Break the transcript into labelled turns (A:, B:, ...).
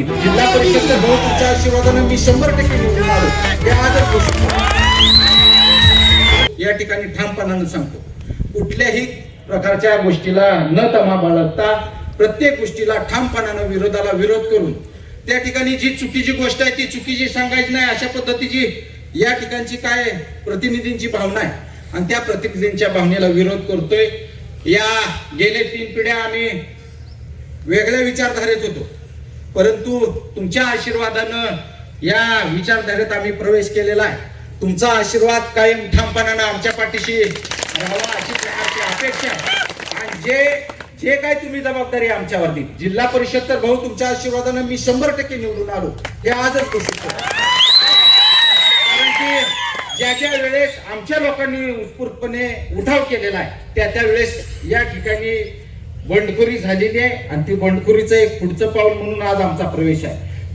A: जिल्हा परिषद बहुतेकच्या आशीर्वादाने मी 100% निवडून आलो हे आजच घोषित या ठिकाणी ठामपणाने सांगतो। कुठल्याही प्रकारच्या गोष्टीला न तमा बाळगता प्रत्येक गोष्टीला ठामपणाने विरोधाला विरोध करून त्या ठिकाणी जी चुकीची गोष्ट आहे ती चुकीची सांगायची नाही अशा पद्धतीची या ठिकाणची काय प्रतिनिधींची भावना आहे आणि त्या प्रतिनिधींच्या भावनेला विरोध करतोय। या गेले 3 पिढ्या आम्ही वेगळ्या विचारधारेत होतो, परंतु तुमच्या आशीर्वादानं या विचारधारेत आम्ही प्रवेश केलेला आहे। तुमचा आशीर्वाद कायम ठामपणाने आमच्या पाठीशी राहावा अशी प्रकारची अपेक्षा आहे। आणि जे काय तुम्ही जबाबदारी आमच्यावरती जिल्हा परिषद तर भाऊ तुमच्या आशीर्वादाने मी 100% निवडून आलो हे आजच घोषित करतो। कारण की ज्या वेळेस आमच्या लोकांनी उत्स्फूर्तपणे उठाव केलेला आहे त्या वेळेस या ठिकाणी बंडखोरी झालेली आहे आणि ती बंडखोरीचं एक पुढचं पाऊल म्हणून आज आमचा प्रवेश आहे।